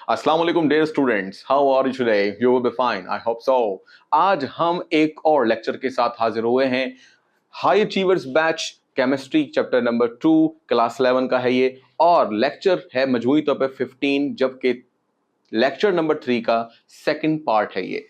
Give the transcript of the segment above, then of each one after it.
अस्सलाम वालेकुम dear students, how are you today? You will be fine, I hope so. आज हम एक और लेक्चर के साथ हाजिर हुए हैं। High achievers batch chemistry chapter number 2 class 11 का है ये, और लेक्चर है मजमूई तौर पे 15, जबकि लेक्चर नंबर 3 का सेकंड पार्ट है ये।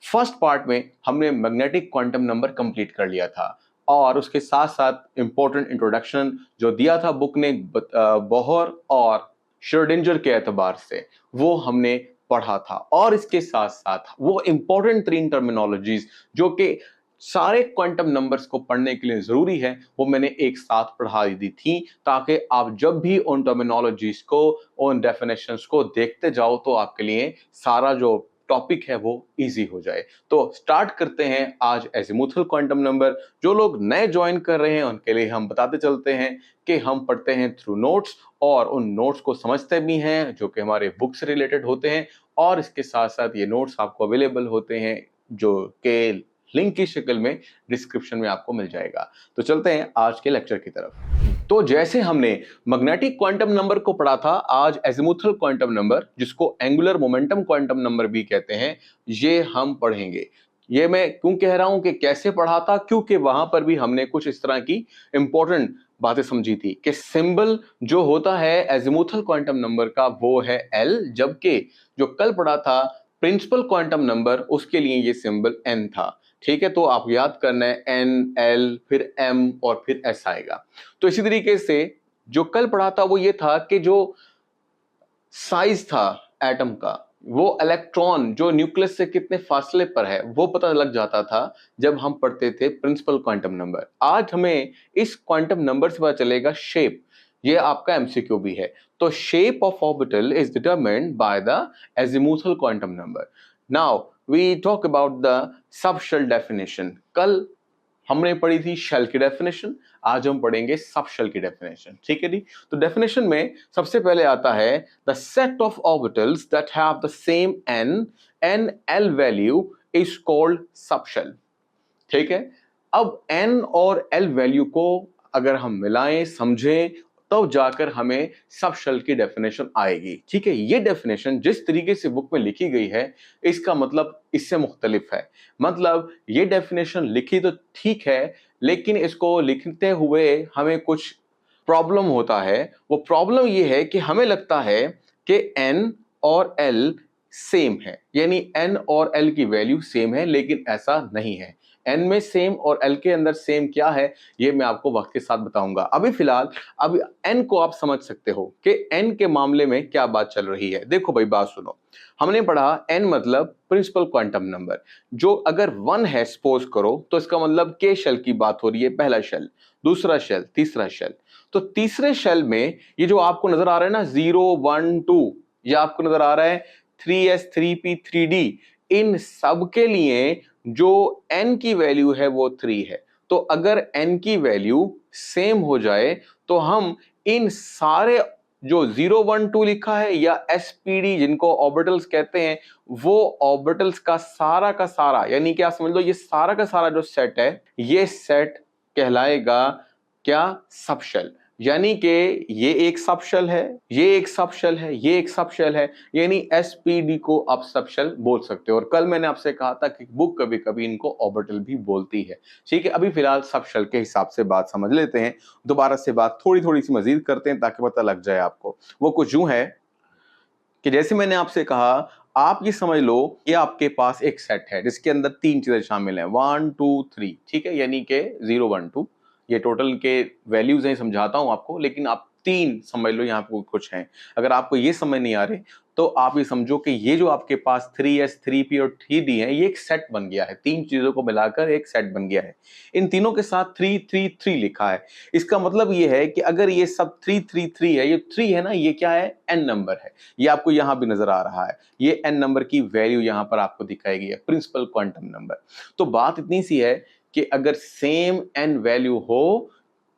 फर्स्ट पार्ट में हमने मैग्नेटिक क्वांटम नंबर कंप्लीट कर लिया था, और उसके साथ साथ इंपॉर्टेंट इंट्रोडक्शन जो दिया था बुक ने बोहर और श्रोडिंगर के एतबार से, वो हमने पढ़ा था। और इसके साथ साथ वो इंपॉर्टेंट 3 टर्मिनोलॉजीज जो कि सारे क्वांटम नंबर्स को पढ़ने के लिए जरूरी है, वो मैंने एक साथ पढ़ा दी थी, ताकि आप जब भी उन टर्मिनोलॉजीज को, उन डेफिनेशंस को देखते जाओ तो आपके लिए सारा जो टॉपिक है वो इजी हो जाए। तो स्टार्ट करते हैं आज एजीमुथल क्वांटम नंबर। जो लोग नए ज्वाइन कर रहे हैं उनके लिए हम बताते चलते हैं कि हम पढ़ते हैं थ्रू नोट्स, और उन नोट्स को समझते भी हैं जो कि हमारे बुक से रिलेटेड होते हैं, और इसके साथ साथ ये नोट्स आपको अवेलेबल होते हैं जो कि लिंक की शक्ल में डिस्क्रिप्शन में आपको मिल जाएगा। तो चलते हैं आज के लेक्चर की तरफ। तो जैसे हमने मैग्नेटिक क्वांटम नंबर को पढ़ा था, आज एजीमुथल क्वांटम नंबर, जिसको एंगुलर मोमेंटम क्वांटम नंबर भी कहते हैं, ये हम पढ़ेंगे। ये मैं क्यों कह रहा हूं कि कैसे पढ़ा था, क्योंकि वहां पर भी हमने कुछ इस तरह की इंपॉर्टेंट बातें समझी थी कि सिंबल जो होता है एजीमुथल क्वांटम नंबर का वो है एल, जबकि जो कल पढ़ा था प्रिंसिपल क्वांटम नंबर, उसके लिए ये सिंबल एन था। ठीक है, तो आप याद करना है एन, एल, फिर एम और फिर एस आएगा। तो इसी तरीके से जो कल पढ़ा था वो ये था कि जो साइज था एटम का, वो इलेक्ट्रॉन जो न्यूक्लियस से कितने फासले पर है वो पता लग जाता था जब हम पढ़ते थे प्रिंसिपल क्वांटम नंबर। आज हमें इस क्वांटम नंबर से पता चलेगा शेप। ये आपका एमसीक्यू भी है। तो shape of orbital is determined by the azimuthal quantum number. Now we talk about the sub shell definition. कल हमने पढ़ी थी शेल की डेफिनेशन, आज हम पढ़ेंगे सब शेल की डेफिनेशन। ठीक है जी। तो डेफिनेशन में सबसे पहले आता है the set of orbitals that have the same n and l value is called sub shell. ठीक है, अब एन और एल वैल्यू को अगर हम मिलाएं, समझें, तब जाकर हमें सब शेल की डेफिनेशन आएगी। ठीक है, ये डेफिनेशन जिस तरीके से बुक में लिखी गई है, इसका मतलब इससे मुख्तलिफ है। मतलब ये डेफिनेशन लिखी तो ठीक है, लेकिन इसको लिखते हुए हमें कुछ प्रॉब्लम होता है। वो प्रॉब्लम ये है कि हमें लगता है कि एन और एल सेम है, यानी एन और एल की वैल्यू सेम है, लेकिन ऐसा नहीं है। एन में सेम और एल के अंदर सेम क्या है, ये मैं आपको वक्त के साथ बताऊंगा। अभी फिलहाल अब एन को आप समझ सकते हो कि एन के मामले में क्या बात चल रही है। देखो भाई, बात सुनो। हमने पढ़ा एन मतलब प्रिंसिपल क्वांटम नंबर, जो अगर 1 है सपोज करो, तो इसका मतलब के शेल की बात हो रही है। पहला शेल, दूसरा शेल, तीसरा शेल। तो तीसरे शेल में ये जो आपको नजर आ रहा है ना 0 1 2, ये आपको नजर आ रहा है 3s 3p 3d, इन सब के लिए जो n की वैल्यू है वो 3 है। तो अगर n की वैल्यू सेम हो जाए तो हम इन सारे जो 0 1 2 लिखा है या spd जिनको ऑर्बिटल्स कहते हैं, वो ऑर्बिटल्स का सारा, यानी कि आप समझ लो ये सारा का सारा जो सेट है, ये सेट कहलाएगा क्या? सब शेल। यानी कि ये एक सब शेल है, ये एक सब शेल है, ये एक सब शेल है, यानी एसपीडी को आप सब शेल बोल सकते हो। और कल मैंने आपसे कहा था कि बुक कभी कभी इनको ऑर्बिटल भी बोलती है। ठीक है, अभी फिलहाल सब शेल के हिसाब से बात समझ लेते हैं, दोबारा से बात थोड़ी थोड़ी सी मजीद करते हैं ताकि पता लग जाए आपको। वो कुछ यूं है कि जैसे मैंने आपसे कहा, आप ये समझ लो कि आपके पास एक सेट है जिसके अंदर 3 चीजें शामिल हैं, 1 2 3। ठीक है, यानी कि 0 1 2 ये टोटल के वैल्यूज हैं, समझाता हूं आपको, लेकिन आप 3 समझ लो यहाँ पे कुछ हैं। अगर आपको ये समझ नहीं आ रहे तो आप ये समझो कि ये जो आपके पास 3s 3p और 3d है, ये एक सेट बन गया है। 3 चीजों को मिलाकर एक सेट बन गया है। इन तीनों के साथ 3 3 3 लिखा है। इसका मतलब ये है कि अगर ये सब 3 3 3 है, ये 3 है ना, ये क्या है? n नंबर है। ये आपको यहां भी नजर आ रहा है, ये n नंबर की वैल्यू यहां पर आपको दिखाई गई है, प्रिंसिपल क्वांटम नंबर। तो बात इतनी सी है कि अगर सेम n वैल्यू हो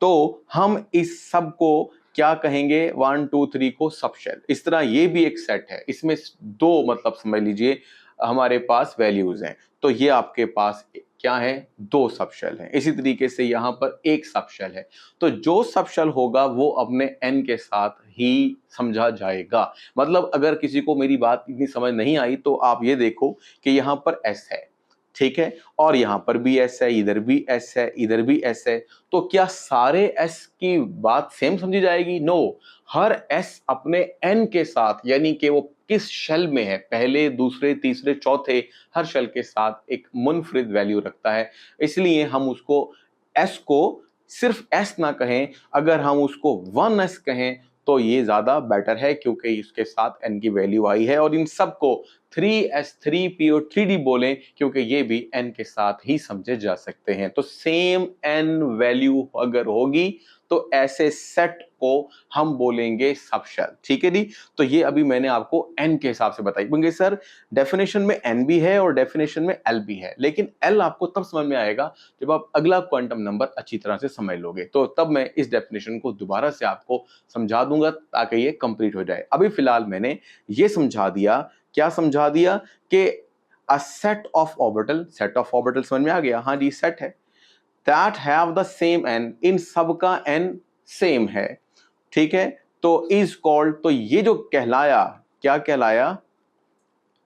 तो हम इस सब को क्या कहेंगे? 1 2 3 को सब शेल। इस तरह ये भी एक सेट है, इसमें 2 मतलब समझ लीजिए हमारे पास वैल्यूज हैं। तो ये आपके पास क्या है, 2 सब शेल हैं। इसी तरीके से यहाँ पर एक सब शेल है। तो जो सब शेल होगा वो अपने n के साथ ही समझा जाएगा। मतलब अगर किसी को मेरी बात इतनी समझ नहीं आई तो आप ये देखो कि यहाँ पर s है, ठीक है, और यहाँ पर भी s है, इधर भी s है, इधर भी s है। तो क्या सारे s की बात सेम समझी जाएगी? नो, हर s अपने n के साथ, यानी कि वो किस शेल में है, पहले, दूसरे, तीसरे, चौथे, हर शेल के साथ एक मुनफरिद वैल्यू रखता है। इसलिए हम उसको s को सिर्फ s ना कहें, अगर हम उसको 1s कहें तो ये ज्यादा बेटर है, क्योंकि इसके साथ n की वैल्यू आई है। और इन सबको 3s, 3p और 3d बोलें, क्योंकि ये भी n के साथ ही समझे जा सकते हैं। तो सेम n वैल्यू अगर होगी तो ऐसे सेट को हम बोलेंगे सब शेल, ठीक है जी। तो ये अभी मैंने आपको n के हिसाब से बताई, क्योंकि सर डेफिनेशन में n भी है और डेफिनेशन में l भी है, लेकिन l आपको तब समझ में आएगा जब आप अगला क्वांटम नंबर अच्छी तरह से समझ लोगे। तो तब मैं इस डेफिनेशन को दोबारा से आपको समझा दूंगा ताकि ये कंप्लीट हो जाए। अभी फिलहाल मैंने ये समझा दिया, क्या समझा दिया, कि a set of orbital, set of orbital समझ में आ गया? हाँ जी, सेट है that have the same n, इन सब का n सेम है, ठीक है। तो is called, तो ये जो कहलाया, क्या कहलाया,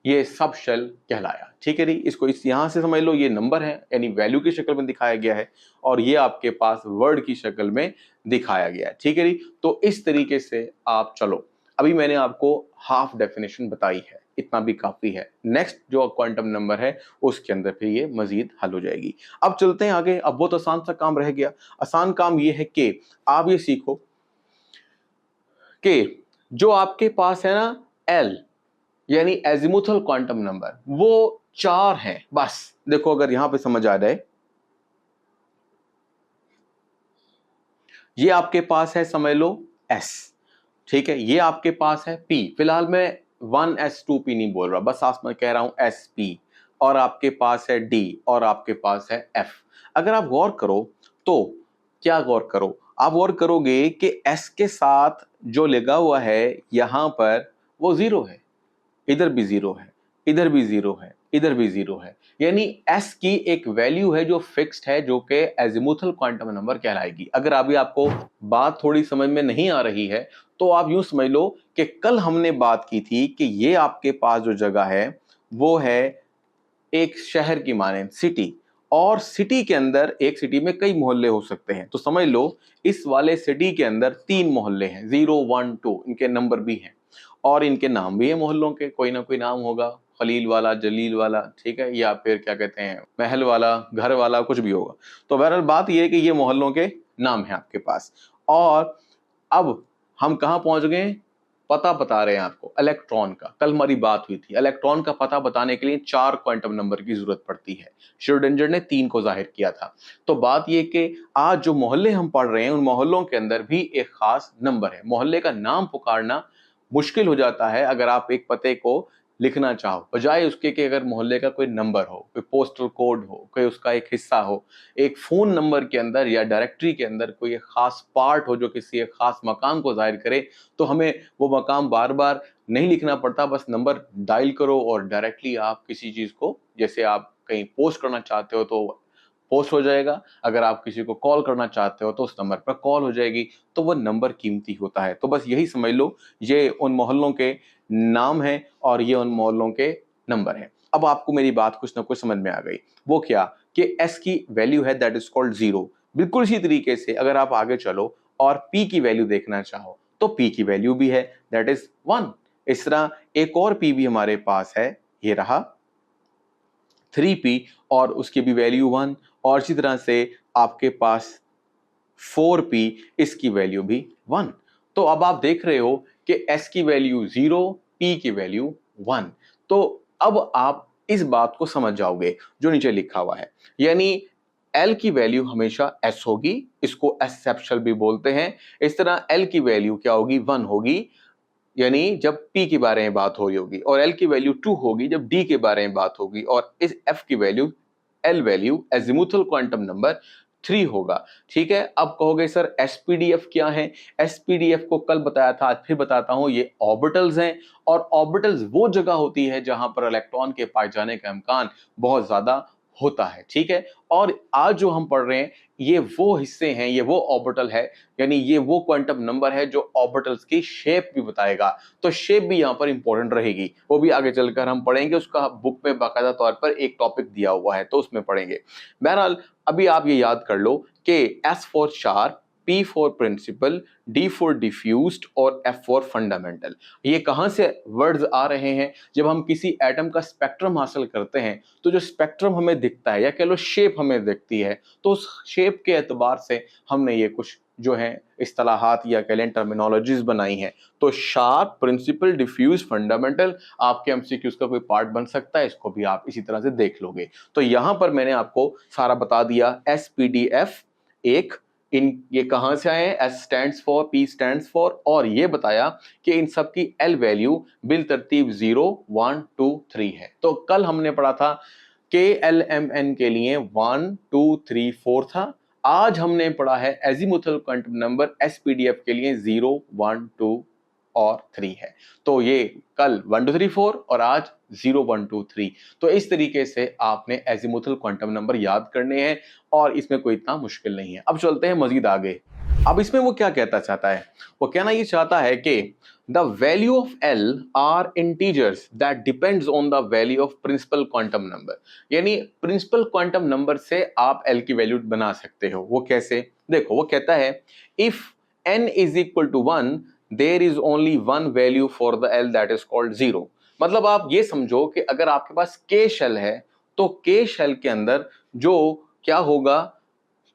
ये सब शेल कहलाया, ठीक है जी। इसको इस यहां से समझ लो, ये नंबर है यानी वैल्यू की शक्ल में दिखाया गया है, और ये आपके पास वर्ड की शक्ल में दिखाया गया है, ठीक है जी। तो इस तरीके से आप चलो, अभी मैंने आपको हाफ डेफिनेशन बताई है, इतना भी काफी है। नेक्स्ट जो क्वांटम नंबर है उसके अंदर फिर ये मजीद हल हो जाएगी। अब चलते हैं आगे। अब बहुत आसान सा काम रह गया। आसान काम ये है कि आप ये सीखो कि जो आपके पास है ना एल, यानी एजिमुथल क्वांटम नंबर, वो 4 हैं बस। देखो अगर यहां पे समझ आ जाए, ये आपके पास है, समझ लो S, ठीक है, ये आपके पास है P। फिलहाल मैं 1s 2p नहीं बोल रहा, बस आप मैं कह रहा हूं SP, और आपके पास है D, और आपके पास है F। अगर आप गौर करो तो क्या गौर करो, आप गौर करोगे कि S के साथ जो लगा हुआ है यहां पर वो 0 है, इधर भी 0 है, इधर भी 0 है, इधर भी 0 है। यानी s की एक वैल्यू है जो फिक्स्ड है, जो कि एजिमुथल क्वांटम नंबर कहलाएगी। अगर अभी आपको बात थोड़ी समझ में नहीं आ रही है तो आप यूं समझ लो कि कल हमने बात की थी कि ये आपके पास जो जगह है वो है एक शहर की माने सिटी, और सिटी के अंदर, एक सिटी में कई मोहल्ले हो सकते हैं। तो समझ लो इस वाले सिटी के अंदर 3 मोहल्ले हैं, 0 1 2, इनके नंबर भी हैं और इनके नाम भी है मोहल्लों के, कोई ना कोई नाम होगा, खलील वाला, जलील वाला, ठीक है, या फिर क्या कहते हैं, महल वाला, घर वाला, कुछ भी होगा। तो बहरहाल बात यह है कि ये मोहल्लों के नाम है आपके पास। और अब हम कहाँ पहुंच गए, पता बता रहे हैं आपको इलेक्ट्रॉन का। कल हमारी बात हुई थी, इलेक्ट्रॉन का पता बताने के लिए 4 क्वांटम नंबर की जरूरत पड़ती है। श्रोडिंगर ने 3 को जाहिर किया था। तो बात यह कि आज जो मोहल्ले हम पढ़ रहे हैं उन मोहल्लों के अंदर भी एक खास नंबर है। मोहल्ले का नाम पुकारना मुश्किल हो जाता है अगर आप एक पते को लिखना चाहो, बजाय उसके कि अगर मोहल्ले का कोई नंबर हो, कोई पोस्टल कोड हो, कोई उसका एक हिस्सा हो, एक फोन नंबर के अंदर या डायरेक्टरी के अंदर कोई एक खास पार्ट हो जो किसी एक खास मकाम को जाहिर करे, तो हमें वो मकाम बार बार नहीं लिखना पड़ता, बस नंबर डायल करो और डायरेक्टली आप किसी चीज को, जैसे आप कहीं पोस्ट करना चाहते हो तो पोस्ट हो जाएगा, अगर आप किसी को कॉल करना चाहते हो तो उस नंबर पर कॉल हो जाएगी। तो वो नंबर कीमती होता है। तो बस यही समझ लो, ये उन मोहल्लों के नाम है और ये उन मोहल्लों के नंबर है। अब आपको मेरी बात कुछ ना कुछ समझ में आ गई। वो क्या कि s की वैल्यू है दैट इज कॉल्ड 0। बिल्कुल इसी तरीके से अगर आप आगे चलो और p की वैल्यू देखना चाहो तो p की वैल्यू भी है दैट इज 1। इस तरह एक और p भी हमारे पास है, ये रहा 3p, और उसकी भी वैल्यू 1। और इसी तरह से आपके पास 4p, इसकी वैल्यू भी 1। तो अब आप देख रहे हो कि s की वैल्यू 0, p की वैल्यू 1। तो अब आप इस बात को समझ जाओगे जो नीचे लिखा हुआ है, यानी l की वैल्यू हमेशा s होगी, इसको एक्सेप्शनल भी बोलते हैं। इस तरह l की वैल्यू क्या होगी, 1 होगी, यानी जब p के बारे में बात हो रही होगी, और l की वैल्यू 2 होगी जब d के बारे में बात होगी, और इस f की value, l value azimuthal quantum number 3 होगा। ठीक है। अब कहोगे सर SPDF क्या है? SPDF को कल बताया था, आज फिर बताता हूं, ये ऑर्बिटल्स हैं, और ऑर्बिटल्स वो जगह होती है जहां पर इलेक्ट्रॉन के पाए जाने का इम्कान बहुत ज्यादा होता है, ठीक है। और आज जो हम पढ़ रहे हैं ये वो हिस्से हैं, ये वो ऑर्बिटल है, यानी ये वो क्वांटम नंबर है जो ऑर्बिटल्स की शेप भी बताएगा। तो शेप भी यहाँ पर इंपॉर्टेंट रहेगी, वो भी आगे चलकर हम पढ़ेंगे, उसका बुक में बाकायदा तौर पर एक टॉपिक दिया हुआ है तो उसमें पढ़ेंगे। बहरहाल अभी आप ये याद कर लो कि S for sharp, P for principal, D for diffused और F फॉर फंडामेंटल। ये कहाँ से वर्ड्स आ रहे हैं? जब हम किसी एटम का स्पेक्ट्रम हासिल करते हैं तो जो स्पेक्ट्रम हमें दिखता है या कह लो शेप हमें दिखती है, तो उस शेप के एतबार से हमने ये कुछ जो है इस्तिलाहात या कह लें टर्मिनोलॉजीज बनाई हैं। तो शार्प, प्रिंसिपल, डिफ्यूज, फंडामेंटल आपके एमसीक्यूज का कोई पार्ट बन सकता है, इसको भी आप इसी तरह से देख लोगे। तो यहां पर मैंने आपको सारा बता दिया। एसपीडीएफ एक, इन ये कहां से आए हैं? S stands for, P stands for, और ये बताया कि इन सब की एल वैल्यू बिल तरतीब 0, 1, 2, 3 है। तो कल हमने पढ़ा था के एल एम एन के लिए 1, 2, 3, 4 था। आज हमने पढ़ा है एजीमुथल क्वांटम नंबर एसपीडीएफ के लिए 0, 1, 2 और 3 है। तो ये कल 1, 2, 3, 4 और आज 0, 1, 2, 3। तो इस तरीके से आपने एजीमुथल क्वांटम नंबर याद करने हैं और इसमें कोई इतना मुश्किल नहीं है। अब चलते हैं मजीद आगे। अब इसमें वो क्या कहता चाहता है? वो कहना ये चाहता है कि the value of L are integers that depends on the value of principal quantum number. यानी प्रिंसिपल क्वांटम नंबर से आप L की वैल्यू बना सकते हो। वो कैसे? देखो, वो कहता है if n is equal to 1 there is only one value for the L that is called 0। मतलब आप ये समझो कि अगर आपके पास K शेल है तो K शेल के अंदर जो क्या होगा,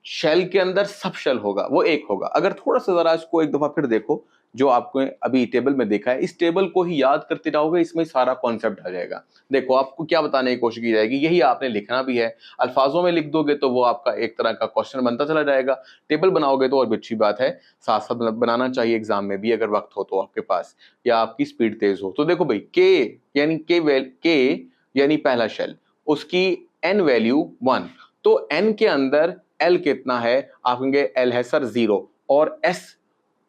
शेल के अंदर सब शेल होगा, वो एक होगा। अगर थोड़ा सा जरा इसको एक दफा फिर देखो, जो आपको अभी टेबल में देखा है, इस टेबल को ही याद करते रहोगे, इसमें सारा कॉन्सेप्ट आ जाएगा। देखो आपको क्या बताने की कोशिश की जाएगी, यही आपने लिखना भी है। अल्फाजों में लिख दोगे तो वो आपका एक तरह का क्वेश्चन बनता चला जाएगा। टेबल बनाओगे तो और भी अच्छी बात है, साथ साथ बनाना चाहिए एग्जाम में भी, अगर वक्त हो तो आपके पास या आपकी स्पीड तेज हो। तो देखो भाई, के यानी पहला शेल, उसकी एन वैल्यू 1। तो एन के अंदर एल कितना है? आप कहेंगे एल है सर 0 और एस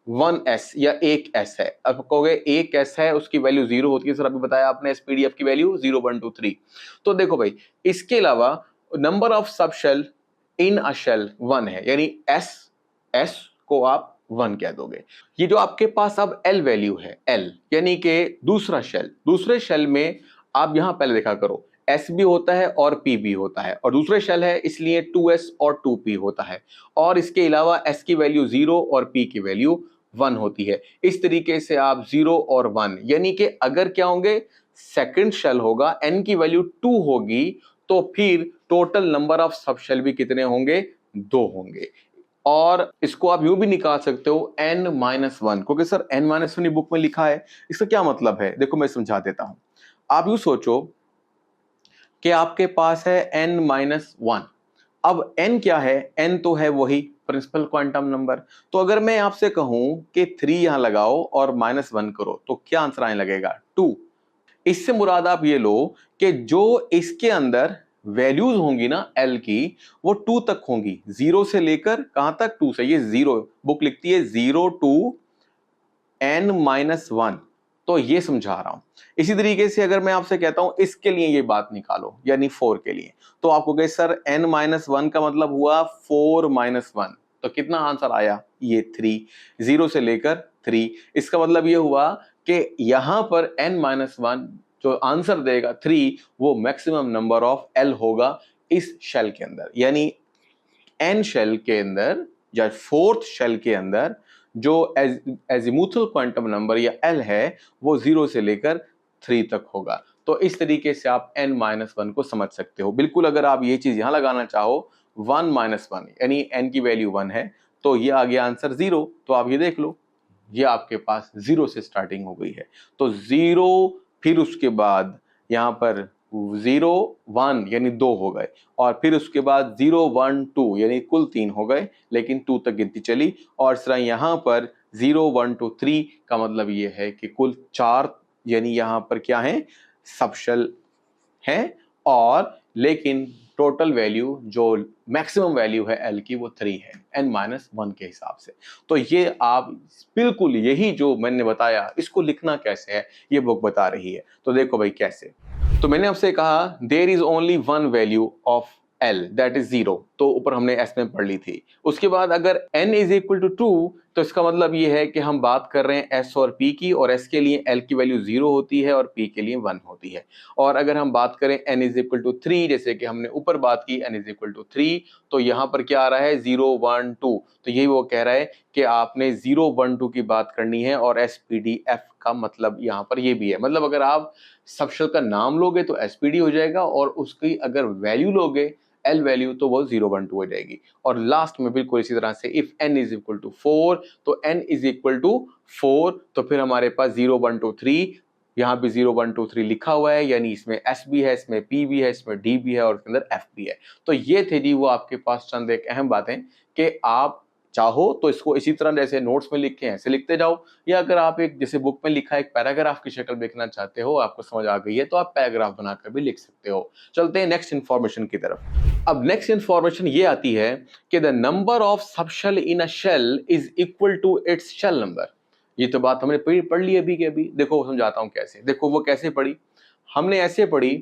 1s या 1s है। अब कहोगे 1s है, उसकी वैल्यू 0 होती है सर, अभी बताया आपने एसपीडीएफ की वैल्यू 0, 1, 2, 3। तो देखो भाई, इसके अलावा number of sub shell in a shell 1 है, यानी एस को आप 1 कह दोगे। ये जो आपके पास अब एल वैल्यू है, एल यानी कि दूसरा शेल, दूसरे शेल में आप यहां पहले देखा करो, S भी होता है और P भी होता है, और दूसरे शेल है इसलिए 2S और 2P होता है। और इसके अलावा S की वैल्यू 0 और P की वैल्यू 1 होती है। इस तरीके से आप 0 और 1, यानी कि अगर क्या होंगे, सेकंड शेल होगा, N की वैल्यू 2 होगी, तो फिर total number of sub shell भी कितने होंगे? 2 होंगे। और इसको आप यूं भी निकाल सकते हो n-1, क्योंकि सर n-1 बुक में लिखा है। इसका क्या मतलब है? देखो मैं समझा देता हूं। आप यूं सोचो कि आपके पास है n-1। अब n क्या है? n तो है वही प्रिंसिपल क्वांटम नंबर। तो अगर मैं आपसे कहूं कि 3 यहां लगाओ और -1 करो, तो क्या आंसर आने लगेगा? 2। इससे मुराद आप ये लो कि जो इसके अंदर वैल्यूज होंगी ना L की, वो 2 तक होंगी, 0 से लेकर कहां तक? 2 से। ये 0 बुक लिखती है 0 to n-1। तो ये समझा रहा हूं। इसी तरीके से अगर मैं आपसे कहता हूं इसके लिए ये बात निकालो, यानी 4 के लिए, तो आपको कहे सर n-1 का मतलब हुआ 4-1। तो कितना आंसर आया? ये 3, 0 से लेकर 3। इसका मतलब ये हुआ कि यहां पर n-1 जो आंसर देगा 3, वो मैक्सिमम नंबर ऑफ L होगा इस शेल के अंदर। यानी n शेल के अंदर या फोर्थ शेल के अंदर जो एजीमुथल क्वांटम नंबर या L है, वो 0 से लेकर 3 तक होगा। तो इस तरीके से आप n-1 को समझ सकते हो। बिल्कुल अगर आप ये चीज यहां लगाना चाहो 1-1 यानी n की वैल्यू 1 है, तो ये आ गया आंसर 0। तो आप ये देख लो, ये आपके पास 0 से स्टार्टिंग हो गई है। तो 0, फिर उसके बाद यहां पर 0, 1 यानी 2 हो गए, और फिर उसके बाद 0, 1, 2 यानी कुल 3 हो गए, लेकिन 2 तक गिनती चली। और इस तरह यहां पर 0, 1, 2, 3 का मतलब ये है कि कुल 4, यानी यहां पर क्या है, सब शेल है, और लेकिन टोटल वैल्यू जो मैक्सिमम वैल्यू है L की, वो 3 है n-1 के हिसाब से। तो ये आप बिल्कुल यही जो मैंने बताया, इसको लिखना कैसे है ये बुक बता रही है। तो देखो भाई कैसे। तो मैंने आपसे कहा there is only one value of L that is 0, तो ऊपर हमने S में पढ़ ली थी। उसके बाद अगर N इज इक्वल टू 2 तो इसका मतलब ये है कि हम बात कर रहे हैं S और P की, और S के लिए L की वैल्यू 0 होती है और P के लिए 1 होती है। और अगर हम बात करें N इज इक्वल टू 3, जैसे कि हमने ऊपर बात की N इज इक्वल टू 3, तो यहाँ पर क्या आ रहा है 0 1 2, तो यही वो कह रहा है कि आपने 0 1 2 की बात करनी है, और SPDF का मतलब यहाँ पर ये भी है। मतलब अगर आप सबशेल का नाम लोगे तो SPD हो जाएगा, और उसकी अगर वैल्यू लोगे L वैल्यू तो वो 0 1 2 हो जाएगी। और लास्ट में बिल्कुल इसी तरह से if N is equal to 4 तो N इज इक्वल टू 4, तो फिर हमारे पास 0 1 2 3, यहाँ पे 0 1 2 3 लिखा हुआ है, यानी इसमें S भी है, इसमें P भी है, इसमें D भी है और इसके अंदर F भी है। तो ये थे जी वो आपके पास चंद एक अहम बातें कि आप चाहो तो इसको इसी तरह जैसे नोट्स में लिखे ऐसे लिखते जाओ, या अगर आप एक जैसे बुक में लिखा एक पैराग्राफ की शक्ल लिखना चाहते हो, आपको समझ आ गई है, तो आप पैराग्राफ बनाकर भी लिख सकते हो। चलते हैं नेक्स्ट इंफॉर्मेशन की तरफ। अब नेक्स्ट इंफॉर्मेशन ये आती है कि the number of subshell in a shell is equal to its shell number. ये तो बात हमने पढ़ ली अभी के अभी। देखो समझाता हूं कैसे। देखो वो कैसे पढ़ी, हमने ऐसे पढ़ी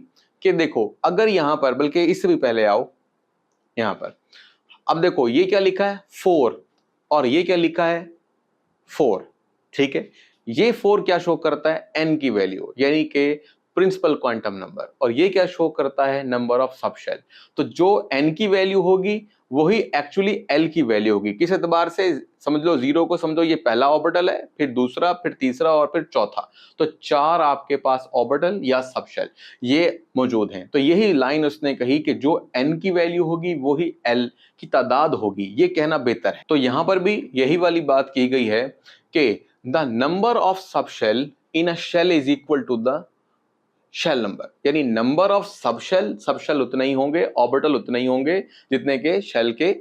कि देखो अगर यहां पर, बल्कि इससे भी पहले आओ यहां पर, अब देखो ये क्या लिखा है 4, और ये क्या लिखा है 4, ठीक है। ये 4 क्या शो करता है n की वैल्यू, यानी कि प्रिंसिपल क्वांटम नंबर, और ये क्या शो करता है नंबर ऑफ सबशेल। तो जो n की वैल्यू होगी वही एक्चुअली L की वैल्यू होगी। किस एतबार से, समझ लो 0 को समझो ये पहला ऑर्बिटल है, फिर दूसरा, फिर तीसरा और फिर चौथा, तो 4 आपके पास ऑर्बिटल या सबशेल ये मौजूद हैं। तो यही लाइन उसने कही कि जो n की वैल्यू होगी वही L की तादाद होगी, ये कहना बेहतर है। तो यहां पर भी यही वाली बात की गई है कि the number of subshell in a shell is equal to the shell number, यानी नंबर ऑफ सबशेल, सबशेल उतने ही होंगे, ऑर्बिटल उतने ही होंगे जितने के शेल के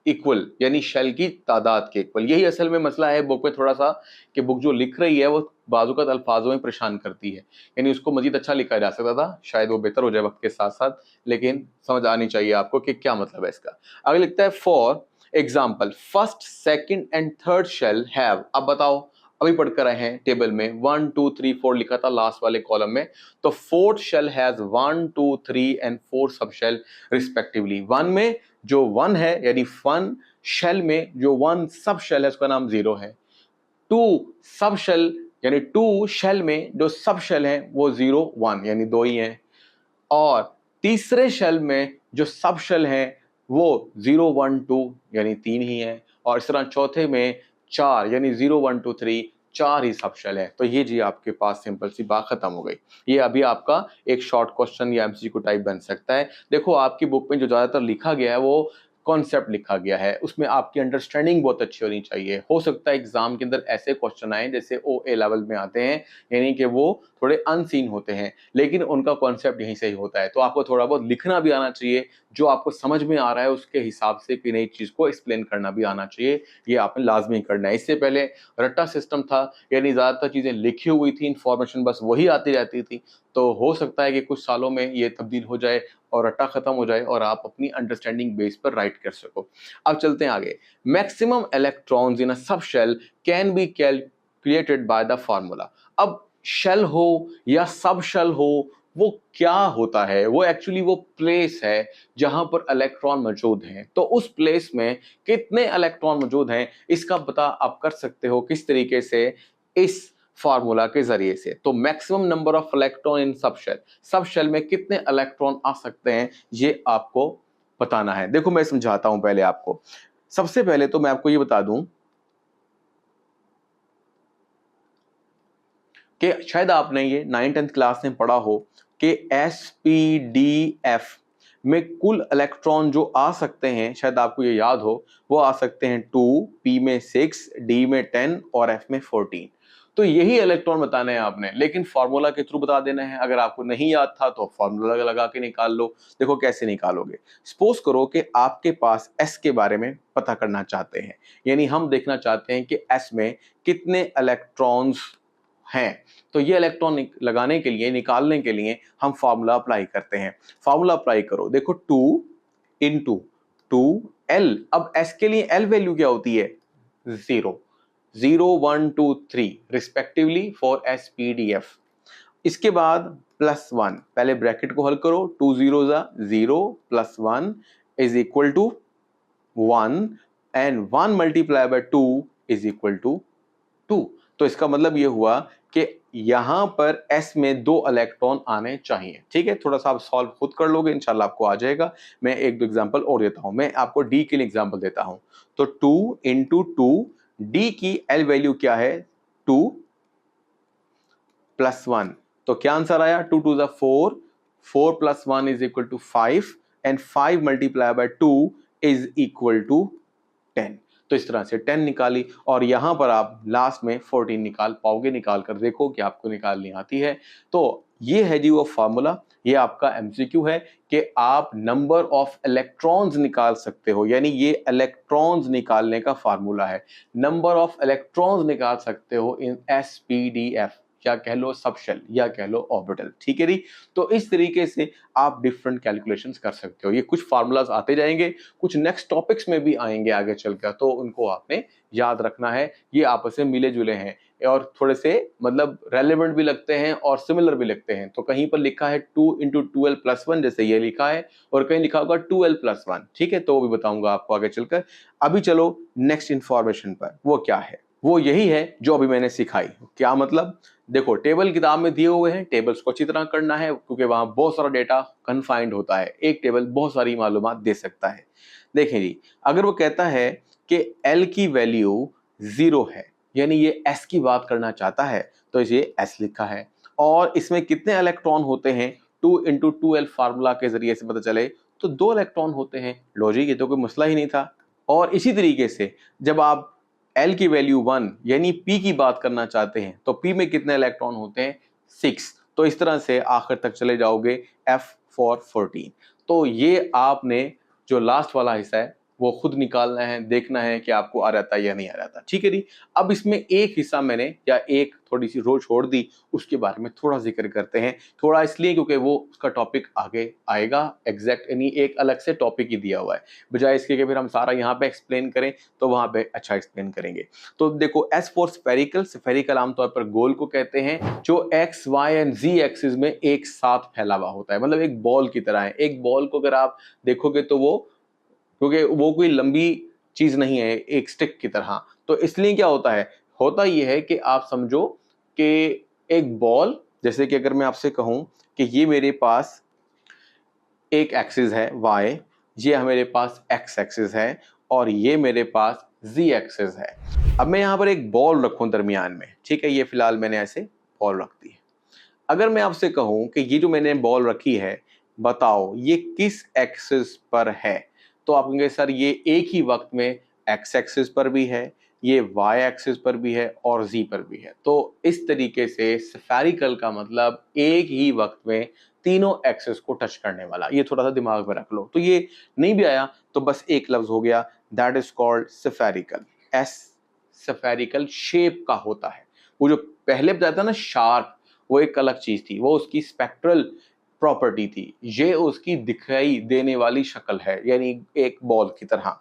इक्वल, यानी शेल की तादाद के इक्वल। यही असल में मसला है बुक में थोड़ा सा, कि बुक जो लिख रही है वो बाजुकात अल्फाजों में परेशान करती है, यानी उसको मजीद अच्छा लिखा जा सकता था, शायद वो बेहतर हो जाए वक्त के साथ साथ, लेकिन समझ आनी चाहिए आपको कि क्या मतलब है इसका। आगे लिखता है for example first second and third shall have. अब बताओ, अभी पढ़कर आए हैं टेबल में 1 2 3 4 लिखा था लास्ट वाले कॉलम में, तो फोर्थ शेल हैज 1 2 3 एंड 4 सब शेल रिस्पेक्टिवली। 1 में जो 1 है यानी 1 शेल में जो 1 सब शेल है उसका नाम 0 है। 2 सब शेल यानी 2 शेल में जो सब शेल है वो 0 1 यानी 2 ही है, और तीसरे शेल में जो सब शेल है वो 0 1 2 यानी 3 ही है, और इस तरह चौथे में 4 यानी 0 1 2 3 4 ही सब शेल है। तो ये जी आपके पास सिंपल सी बात खत्म हो गई। ये अभी आपका एक शॉर्ट क्वेश्चन या एमसीक्यू टाइप बन सकता है। देखो आपकी बुक में जो ज्यादातर लिखा गया है वो कॉन्सेप्ट लिखा गया है, उसमें आपकी अंडरस्टैंडिंग बहुत अच्छी होनी चाहिए। हो सकता है एग्जाम के अंदर ऐसे क्वेश्चन आए जैसे OA लेवल में आते हैं, यानी कि वो थोड़े अनसीन होते हैं, लेकिन उनका कॉन्सेप्ट यहीं से ही होता है। तो आपको थोड़ा बहुत लिखना भी आना चाहिए, जो आपको समझ में आ रहा है उसके हिसाब से कि नई चीज को एक्सप्लेन करना भी आना चाहिए, ये आपने लाजमी करना है। इससे पहले रट्टा सिस्टम था, यानी ज्यादातर चीजें लिखी हुई थी, इंफॉर्मेशन बस वही आती रहती थी। तो हो सकता है कि कुछ सालों में ये तब्दील हो जाए और रट्टा खत्म हो जाए और आप अपनी अंडरस्टैंडिंग बेस पर राइट कर सको। अब चलते हैं आगे। Maximum electrons in a sub shell can be calculated by the formula. अब शेल हो या सब शेल हो, वो क्या होता है, वो एक्चुअली वो प्लेस है जहां पर इलेक्ट्रॉन मौजूद हैं। तो उस प्लेस में कितने इलेक्ट्रॉन मौजूद हैं इसका पता आप कर सकते हो किस तरीके से, इस फार्मूला के जरिए से। तो maximum number of electron in sub shell में कितने इलेक्ट्रॉन आ सकते हैं ये आपको बताना है। देखो मैं समझाता हूं पहले आपको। सबसे पहले तो मैं आपको ये बता दूं कि शायद आपने ये 9th 10th क्लास में पढ़ा हो कि SPDF में कुल इलेक्ट्रॉन जो आ सकते हैं, शायद आपको ये याद हो, वो आ सकते हैं 2, P में 6, D में 10 और F में 14। तो यही इलेक्ट्रॉन बताने हैं आपने, लेकिन फार्मूला के थ्रू बता देना है। अगर आपको नहीं याद था तो फार्मूला लगा के निकाल लो। देखो कैसे निकालोगे। सपोज करो कि आपके पास S के बारे में पता करना चाहते हैं, यानी हम देखना चाहते हैं कि S में कितने इलेक्ट्रॉन्स हैं। तो ये इलेक्ट्रॉन लगाने के लिए, निकालने के लिए हम फार्मूला अप्लाई करते हैं। फार्मूला अप्लाई करो, देखो 2 इंटू 2L। अब S के लिए L वैल्यू क्या होती है 0 0 1 2 3 रिस्पेक्टिवली फॉर SPDF। इसके बाद +1, पहले ब्रैकेट को हल करो, 2 0 0 +1 is equal to 1 and 1 multiply by 2 is equal to 2। तो इसका मतलब ये हुआ कि यहां पर S में 2 इलेक्ट्रॉन आने चाहिए। ठीक है, थोड़ा सा आप सॉल्व खुद कर लोगे, इंशाल्लाह आपको आ जाएगा। मैं एक दो एग्जांपल और देता हूं। मैं आपको D के लिए एग्जांपल देता हूं। तो 2 इंटू 2, D की L वैल्यू क्या है? 2 +1। तो क्या आंसर आया? 2 2 4, 4 + 1 is equal to 5 and 5 multiply by 2 is equal to 10। तो इस तरह से 10 निकाली और यहां पर आप लास्ट में 14 निकाल पाओगे। निकाल कर देखो कि आपको निकालनी आती है। तो ये है जी वो फॉर्मूला। ये आपका एमसीक्यू है कि आप नंबर ऑफ इलेक्ट्रॉन्स निकाल सकते हो, यानी ये इलेक्ट्रॉन्स निकालने का फार्मूला है। नंबर ऑफ इलेक्ट्रॉन्स निकाल सकते हो इन एसपीडीएफ, या कह लो सबशेल या कह लो ऑर्बिटल। ठीक है जी। तो इस तरीके से आप डिफरेंट कैलकुलेशंस कर सकते हो। ये कुछ फार्मूलाज आते जाएंगे, कुछ नेक्स्ट टॉपिक्स में भी आएंगे आगे चलकर, तो उनको आपने याद रखना है। ये आपस में मिले जुले हैं और थोड़े से मतलब रेलेवेंट भी लगते हैं और सिमिलर भी लगते हैं। तो कहीं पर लिखा है 2 × 2l + 1, जैसे ये लिखा है, और कहीं लिखा होगा 2l + 1। ठीक है, तो वो भी बताऊंगा आपको आगे चलकर। अभी चलो नेक्स्ट इंफॉर्मेशन पर। वो क्या है? वो यही है जो अभी मैंने सिखाई। क्या मतलब? देखो, टेबल किताब में दिए हुए हैं, टेबल्स को अच्छी तरह करना है क्योंकि वहां बहुत सारा डेटा कन्फाइंड होता है। एक टेबल बहुत सारी मालूमात दे सकता है। देखें जी, अगर वो कहता है कि L की वैल्यू 0 है, यानी ये S की बात करना चाहता है, तो ये S लिखा है। और इसमें कितने इलेक्ट्रॉन होते हैं? 2 × 2l फार्मूला के जरिए से पता चले तो 2 इलेक्ट्रॉन होते हैं। लॉजिक, ये तो कोई मसला ही नहीं था। और इसी तरीके से जब आप L की वैल्यू 1 यानी P की बात करना चाहते हैं, तो P में कितने इलेक्ट्रॉन होते हैं? 6। तो इस तरह से आखिर तक चले जाओगे, F for 14। तो ये आपने जो लास्ट वाला हिस्सा है वो खुद निकालना है, देखना है कि आपको आ जाता है या नहीं आ जाता। ठीक है जी। अब इसमें एक हिस्सा मैंने या एक थोड़ी सी रो छोड़ दी, उसके बारे में थोड़ा जिक्र करते हैं। थोड़ा इसलिए क्योंकि वो उसका टॉपिक आगे आएगा, एग्जैक्ट यानी एक अलग से टॉपिक ही दिया हुआ है। बजाय इसके कि फिर हम सारा यहाँ पे एक्सप्लेन करें, तो वहां पे अच्छा एक्सप्लेन करेंगे। तो देखो, एस फॉर स्फेरिकल, स्फेरिकल आमतौर पर गोल को कहते हैं, जो x y and z axis में एक साथ फैला हुआ होता है, मतलब एक बॉल की तरह है। एक बॉल को अगर आप देखोगे तो वो, क्योंकि वो कोई लंबी चीज नहीं है, एक स्टिक की तरह, तो इसलिए क्या होता है? होता यह है कि आप समझो कि एक बॉल, जैसे कि अगर मैं आपसे कहूं कि ये मेरे पास एक एक्सिस है y, ये मेरे पास x एक्सिस है, और ये मेरे पास z एक्सिस है। अब मैं यहाँ पर एक बॉल रखूं दरमियान में, ठीक है, ये फिलहाल मैंने ऐसे बॉल रख दी है। अगर मैं आपसे कहूं कि ये जो मैंने बॉल रखी है, बताओ ये किस एक्सिस पर है, तो आप कहेंगे सर ये एक ही वक्त में x एक्सिस पर भी है, ये y एक्सिस पर भी है और z पर भी है। तो इस तरीके से स्फेरिकल का मतलब एक ही वक्त में तीनों एक्सिस को टच करने वाला। ये थोड़ा सा दिमाग में रख लो। तो ये नहीं भी आया तो बस एक लफ्ज हो गया, that is called spherical. S spherical shape का होता है। वो जो पहले बताया था ना शार्प, वो एक अलग चीज थी, वो उसकी स्पेक्ट्रल प्रॉपर्टी थी। ये उसकी दिखाई देने वाली शक्ल है, यानी एक बॉल की तरह।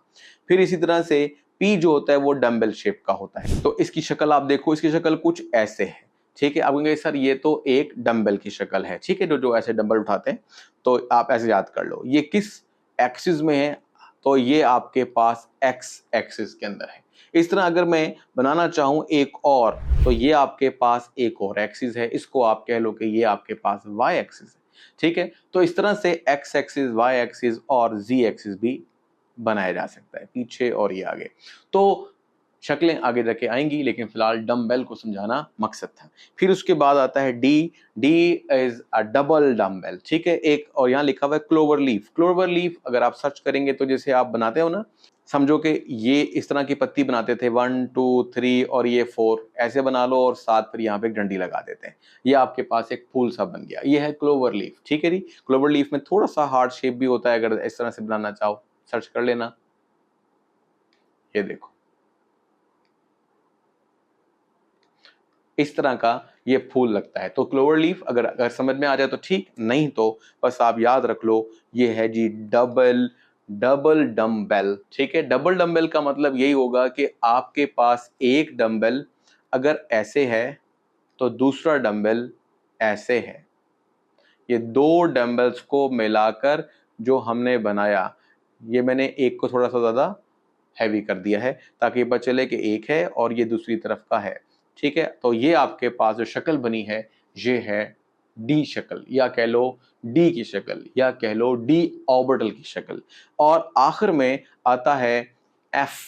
फिर इसी तरह से पी जो होता है वो डम्बल शेप का होता है। तो इसकी शक्ल आप देखो, इसकी शक्ल कुछ ऐसे है। ठीक है, आप कहेंगे सर ये तो एक डम्बल की शक्ल है। ठीक है, जो जो ऐसे डम्बल उठाते हैं, तो आप ऐसे याद कर लो ये किस एक्सिस में है, तो ये आपके पास एक्स एक्सिस के अंदर है। इस तरह अगर मैं बनाना चाहूं एक और, तो ये आपके पास एक और एक्सिस है, इसको आप कह लो कि ये आपके पास वाई एक्सिस है। ठीक है, तो इस तरह से एक्स एक्सिस, वाई एक्सिस और जी एक्सिस भी बनाया जा सकता है, पीछे और ये आगे। तो शक्लें आगे जाके आएंगी, लेकिन फिलहाल डम्बेल को समझाना मकसद था। फिर उसके बाद आता है D. D is a double dumbbell. ठीक है, एक और यहाँ लिखा हुआ है क्लोवर लीफ। क्लोवर लीफ अगर आप सर्च करेंगे तो जैसे आप बनाते हो ना, समझो कि ये इस तरह की पत्ती बनाते थे, 1 2 3 और ये 4 ऐसे बना लो, और साथ फिर यहाँ पे एक डंडी लगा देते हैं, ये आपके पास एक फूल सा बन गया। ये है क्लोवर लीफ। ठीक है जी। क्लोवर लीफ में थोड़ा सा हार्ड शेप भी होता है, अगर इस तरह से बनाना चाहो सर्च कर लेना। ये देखो इस तरह का ये फूल लगता है। तो क्लोवर लीफ अगर समझ में आ जाए तो ठीक, नहीं तो बस आप याद रख लो ये है जी डबल डम्बेल। ठीक है, डबल डम्बेल का मतलब यही होगा कि आपके पास एक डम्बेल अगर ऐसे है तो दूसरा डम्बेल ऐसे है। ये 2 डंबल्स को मिलाकर जो हमने बनाया, ये मैंने एक को थोड़ा सा ज़्यादा हैवी कर दिया है ताकि पता चले कि एक है और ये दूसरी तरफ का है। ठीक है, तो ये आपके पास जो शक्ल बनी है ये है डी शक्ल, या कह लो डी की शक्ल, या कह लो डी ऑर्बिटल की शक्ल। और आखिर में आता है एफ।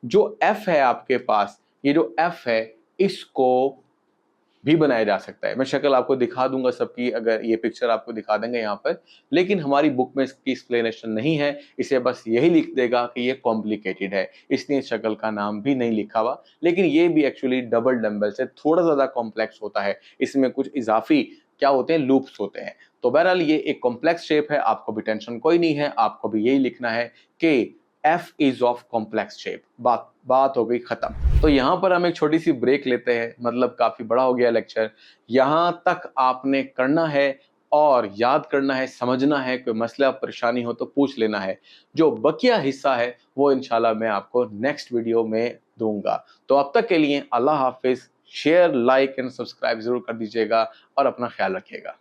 जो एफ है आपके पास, ये जो एफ है इसको भी बनाया जा सकता है। मैं शक्ल आपको दिखा दूंगा सबकी, अगर ये पिक्चर आपको दिखा देंगे यहाँ पर, लेकिन हमारी बुक में इसकी एक्सप्लेनेशन नहीं है। इसे बस यही लिख देगा कि ये कॉम्प्लिकेटेड है, इसलिए शक्ल का नाम भी नहीं लिखा हुआ। लेकिन ये भी एक्चुअली डबल डंबल से थोड़ा ज़्यादा कॉम्प्लेक्स होता है, इसमें कुछ इजाफी क्या होते हैं, लूप्स होते हैं। तो बहरहाल ये एक कॉम्प्लेक्स शेप है, आपको भी टेंशन कोई नहीं है, आपको भी यही लिखना है कि F is of complex shape. बात हो गई खत्म। तो यहाँ पर हम एक छोटी सी ब्रेक लेते हैं, मतलब काफी बड़ा हो गया लेक्चर। यहाँ तक आपने करना है और याद करना है, समझना है, कोई मसला परेशानी हो तो पूछ लेना है। जो बकिया हिस्सा है वो इंशाल्लाह मैं आपको नेक्स्ट वीडियो में दूंगा। तो अब तक के लिए अल्लाह हाफिज। शेयर, लाइक एंड सब्सक्राइब जरूर कर दीजिएगा और अपना ख्याल रखिएगा।